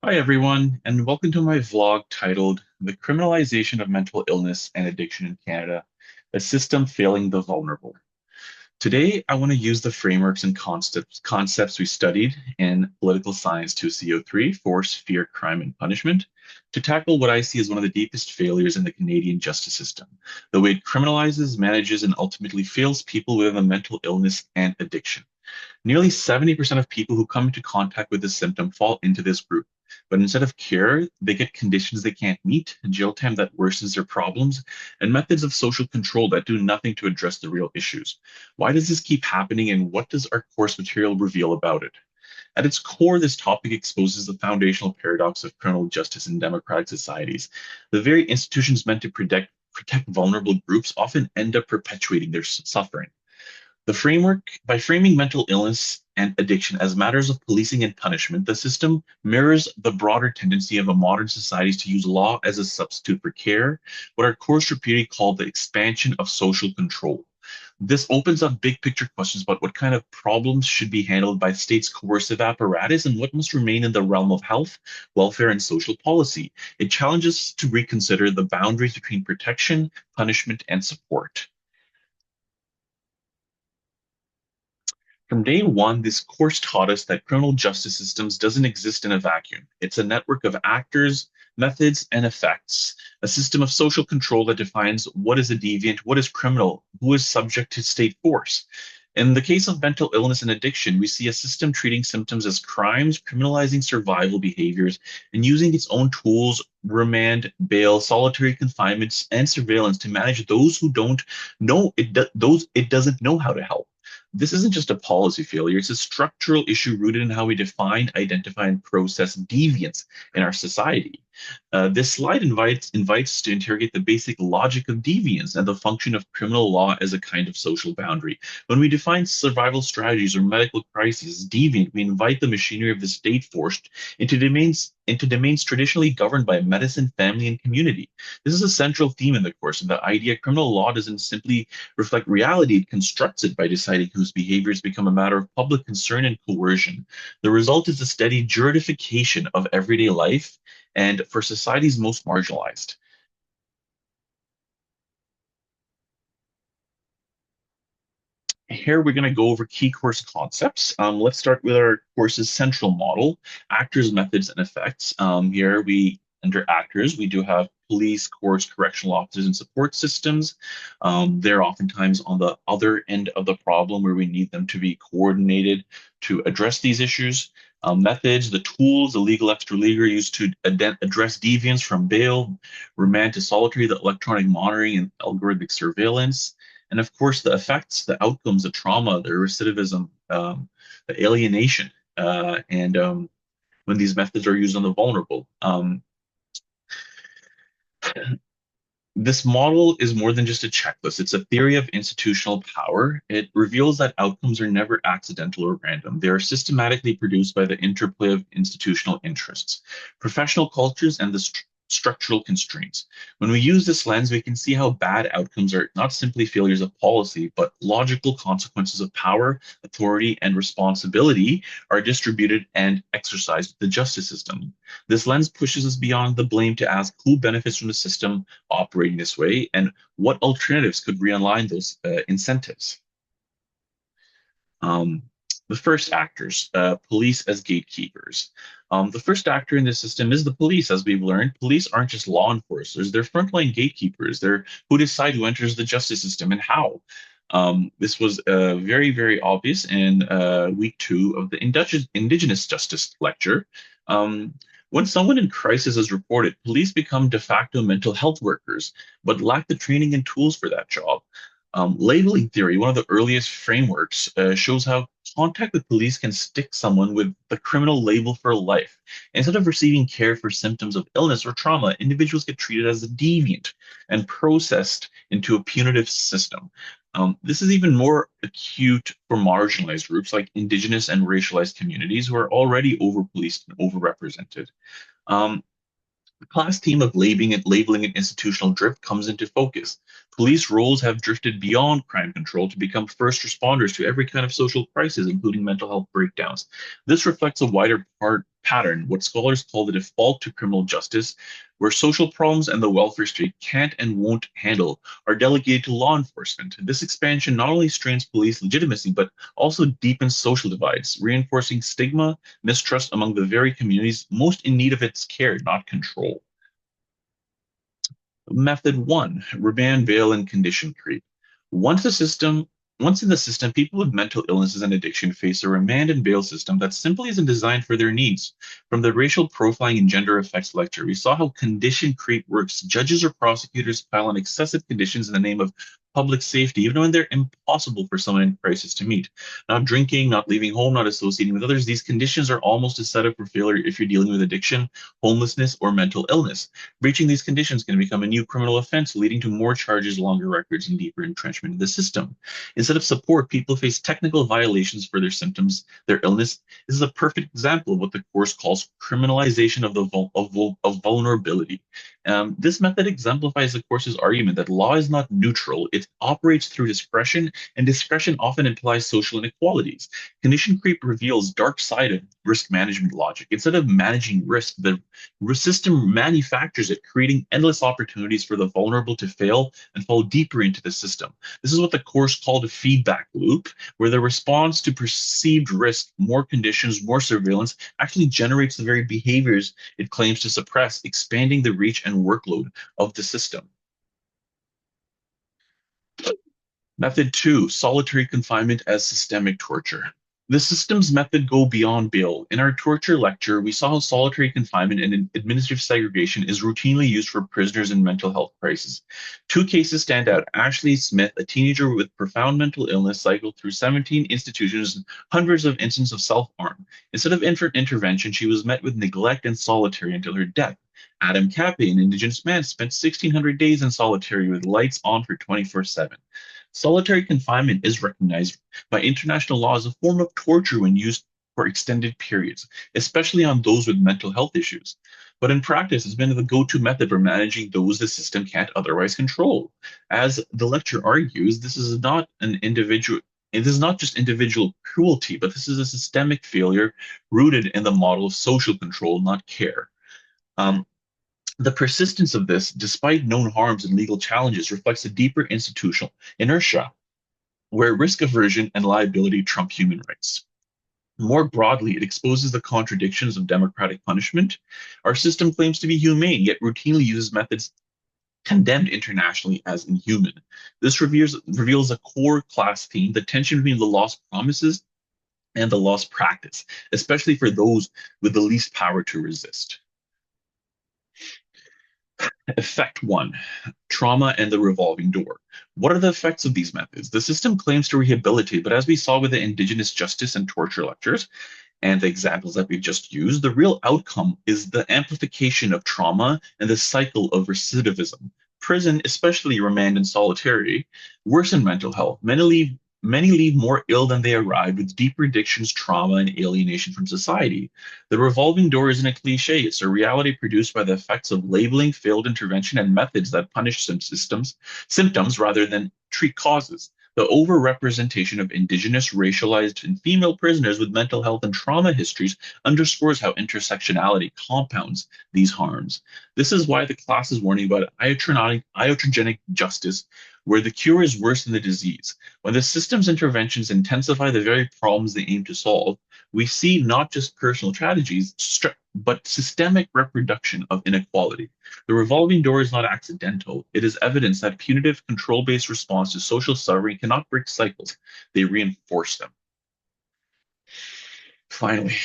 Hi, everyone, and welcome to my vlog titled The Criminalization of Mental Illness and Addiction in Canada, a System Failing the Vulnerable. Today, I want to use the frameworks and concepts we studied in Political Science 2CO3, Force, Fear, Crime, and Punishment, to tackle what I see as one of the deepest failures in the Canadian justice system, the way it criminalizes, manages, and ultimately fails people with a mental illness and addiction. Nearly 70% of people who come into contact with this symptom fall into this group. But instead of care, they get conditions they can't meet, jail time that worsens their problems, and methods of social control that do nothing to address the real issues. Why does this keep happening, and what does our course material reveal about it? At its core, this topic exposes the foundational paradox of criminal justice in democratic societies. The very institutions meant to protect vulnerable groups often end up perpetuating their suffering. The framework, by framing mental illness and addiction as matters of policing and punishment, the system mirrors the broader tendency of a modern societies to use law as a substitute for care, what our course repeatedly called the expansion of social control. This opens up big picture questions about what kind of problems should be handled by state's coercive apparatus and what must remain in the realm of health, welfare, and social policy. It challenges us to reconsider the boundaries between protection, punishment, and support. From day one, this course taught us that criminal justice systems doesn't exist in a vacuum. It's a network of actors, methods, and effects, a system of social control that defines what is a deviant, what is criminal, who is subject to state force. In the case of mental illness and addiction, we see a system treating symptoms as crimes, criminalizing survival behaviors, and using its own tools, remand, bail, solitary confinements, and surveillance to manage those who don't know those it doesn't know how to help. This isn't just a policy failure, it's a structural issue rooted in how we define, identify, and process deviance in our society. This slide invites us to interrogate the basic logic of deviance and the function of criminal law as a kind of social boundary. When we define survival strategies or medical crises as deviant, we invite the machinery of the state forced into domains traditionally governed by medicine, family, and community. This is a central theme in the course, and the idea criminal law doesn't simply reflect reality, it constructs it by deciding whose behaviors become a matter of public concern and coercion. The result is a steady juridification of everyday life and for society's most marginalized. Here we're going to go over key course concepts. Let's start with our course's central model, actors, methods, and effects. Here under actors, we do have police, courts, correctional officers, and support systems. They're oftentimes on the other end of the problem where we need them to be coordinated to address these issues. Methods, the tools, the legal, extra legal used to address deviance from bail, remand to solitary, the electronic monitoring and algorithmic surveillance. And of course, the effects, the outcomes, the trauma, the recidivism, the alienation, and when these methods are used on the vulnerable. This model is more than just a checklist. It's a theory of institutional power. It reveals that outcomes are never accidental or random. They are systematically produced by the interplay of institutional interests, professional cultures, and the structural constraints. When we use this lens, we can see how bad outcomes are not simply failures of policy, but logical consequences of power, authority, and responsibility are distributed and exercised in the justice system. This lens pushes us beyond the blame to ask who benefits from the system operating this way and what alternatives could realign those incentives. Um, the first actors, police as gatekeepers. The first actor in this system is the police, as we've learned. Police aren't just law enforcers, they're frontline gatekeepers. They're who decide who enters the justice system and how. This was very, very obvious in week 2 of the Indigenous Justice lecture. When someone in crisis is reported, police become de facto mental health workers, but lack the training and tools for that job. Labeling theory, one of the earliest frameworks, shows how contact with police can stick someone with the criminal label for life. Instead of receiving care for symptoms of illness or trauma, individuals get treated as a deviant and processed into a punitive system. This is even more acute for marginalized groups like Indigenous and racialized communities who are already over-policed and overrepresented. Um, the class theme of labeling and institutional drift comes into focus. Police roles have drifted beyond crime control to become first responders to every kind of social crisis, including mental health breakdowns. This reflects a wider part pattern, what scholars call the default to criminal justice, where social problems and the welfare state can't and won't handle are delegated to law enforcement. This expansion not only strains police legitimacy, but also deepens social divides, reinforcing stigma, mistrust among the very communities most in need of its care, not control. Method one, remand, bail, and condition creep. Once the system, once in the system, people with mental illnesses and addiction face a remand and bail system that simply isn't designed for their needs. From the racial profiling and gender effects lecture, we saw how condition creep works. Judges or prosecutors pile on excessive conditions in the name of public safety, even when they're impossible for someone in crisis to meet. Not drinking, not leaving home, not associating with others. These conditions are almost a setup for failure if you're dealing with addiction, homelessness, or mental illness. Breaching these conditions can become a new criminal offense, leading to more charges, longer records, and deeper entrenchment in the system. Instead of support, people face technical violations for their symptoms, their illness. This is a perfect example of what the course calls criminalization of of vulnerability. This method exemplifies the course's argument that law is not neutral; it operates through discretion, and discretion often implies social inequalities. Condition creep reveals dark side of risk management logic. Instead of managing risk, the system manufactures it, creating endless opportunities for the vulnerable to fail and fall deeper into the system. This is what the course called a feedback loop, where the response to perceived risk, more conditions, more surveillance, actually generates the very behaviors it claims to suppress, expanding the reach and workload of the system. Method two, solitary confinement as systemic torture. The system's method go beyond bail. In our torture lecture, we saw how solitary confinement and administrative segregation is routinely used for prisoners in mental health crises. Two cases stand out. Ashley Smith, a teenager with profound mental illness, cycled through 17 institutions and hundreds of instances of self-harm. Instead of intervention, she was met with neglect and solitary until her death. Adam Cappe, an Indigenous man, spent 1,600 days in solitary with lights on for 24/7. Solitary confinement is recognized by international law as a form of torture when used for extended periods, especially on those with mental health issues. But in practice, it's been the go-to method for managing those the system can't otherwise control. As the lecture argues, this is not an individual. It is not just individual cruelty, but this is a systemic failure rooted in the model of social control, not care. The persistence of this, despite known harms and legal challenges, reflects a deeper institutional inertia where risk aversion and liability trump human rights. More broadly, it exposes the contradictions of democratic punishment. Our system claims to be humane, yet routinely uses methods condemned internationally as inhuman. This reveals a core class theme, the tension between the lost promises and the lost practice, especially for those with the least power to resist. Effect one, trauma and the revolving door. What are the effects of these methods? The system claims to rehabilitate, but as we saw with the Indigenous justice and torture lectures and the examples that we've just used, the real outcome is the amplification of trauma and the cycle of recidivism. Prison, especially remand and solitary, worsen mental health. Many leave more ill than they arrived with deeper addictions, trauma, and alienation from society. The revolving door isn't a cliche, it's a reality produced by the effects of labeling, failed intervention, and methods that punish symptoms rather than treat causes. The overrepresentation of Indigenous, racialized, and female prisoners with mental health and trauma histories underscores how intersectionality compounds these harms. This is why the class is warning about iatrogenic justice, where the cure is worse than the disease. When the system's interventions intensify the very problems they aim to solve, we see not just personal tragedies, but systemic reproduction of inequality. The revolving door is not accidental. It is evidence that punitive, control-based response to social suffering cannot break cycles. They reinforce them. Finally,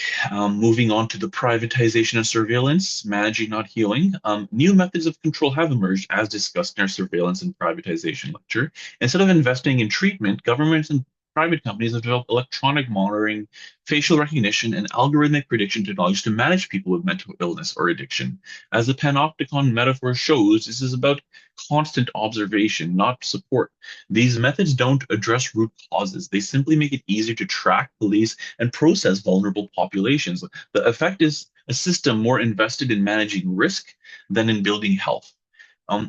moving on to the privatization of surveillance, managing, not healing. New methods of control have emerged, as discussed in our surveillance and privatization lecture. Instead of investing in treatment, governments and private companies have developed electronic monitoring, facial recognition, and algorithmic prediction technology to manage people with mental illness or addiction. As the panopticon metaphor shows, this is about constant observation, not support. These methods don't address root causes. They simply make it easier to track, police, and process vulnerable populations. The effect is a system more invested in managing risk than in building health.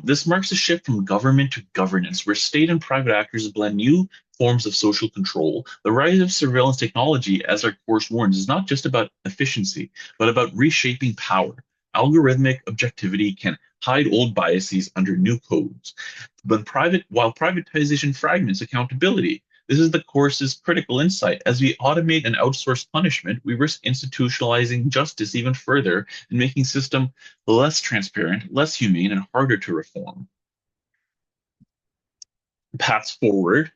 This marks a shift from government to governance, where state and private actors blend new forms of social control, the rise of surveillance technology, as our course warns, is not just about efficiency, but about reshaping power. Algorithmic objectivity can hide old biases under new codes. While privatization fragments accountability, this is the course's critical insight. As we automate and outsource punishment, we risk institutionalizing justice even further and making system less transparent, less humane, and harder to reform. Paths forward.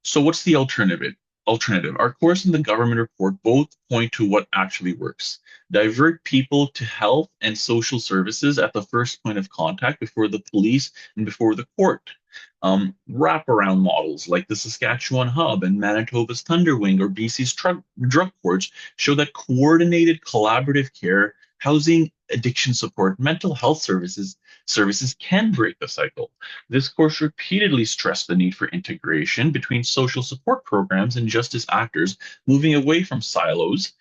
So what's the alternative? Our course and the government report both point to what actually works. Divert people to health and social services at the first point of contact before the police and before the court. Wraparound models like the Saskatchewan Hub and Manitoba's Thunderwing or BC's drug courts show that coordinated collaborative care, housing, addiction support, mental health services can break the cycle. This course repeatedly stressed the need for integration between social support programs and justice actors, moving away from silos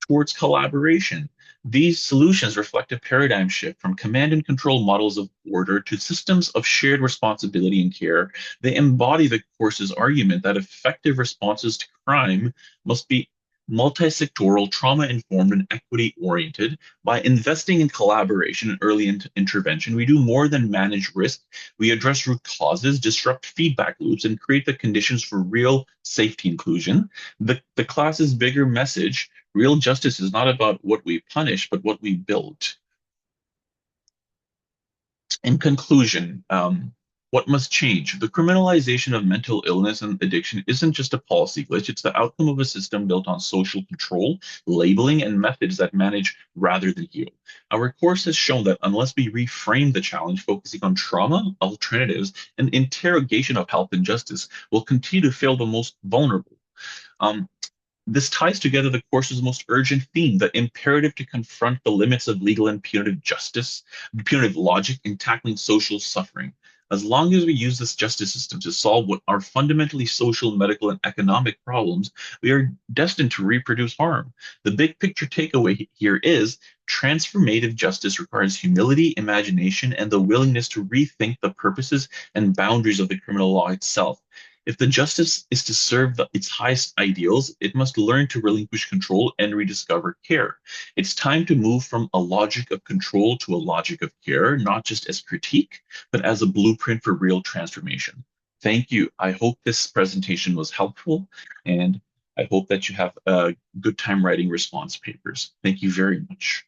towards collaboration. These solutions reflect a paradigm shift from command and control models of order to systems of shared responsibility and care. They embody the course's argument that effective responses to crime must be multi-sectoral, trauma-informed, and equity-oriented. By investing in collaboration and early intervention, we do more than manage risk. We address root causes, disrupt feedback loops, and create the conditions for real safety inclusion. The class's bigger message, real justice, is not about what we punish, but what we build. In conclusion, what must change? The criminalization of mental illness and addiction isn't just a policy glitch, it's the outcome of a system built on social control, labeling, and methods that manage rather than heal. Our course has shown that unless we reframe the challenge, focusing on trauma, alternatives, and interrogation of health and justice, we'll continue to fail the most vulnerable. This ties together the course's most urgent theme, the imperative to confront the limits of legal and punitive logic in tackling social suffering. As long as we use this justice system to solve what are fundamentally social, medical, and economic problems, we are destined to reproduce harm. The big picture takeaway here is transformative justice requires humility, imagination, and the willingness to rethink the purposes and boundaries of the criminal law itself. If the justice is to serve its highest ideals, it must learn to relinquish control and rediscover care. It's time to move from a logic of control to a logic of care, not just as critique, but as a blueprint for real transformation. Thank you. I hope this presentation was helpful, and I hope that you have a good time writing response papers. Thank you very much.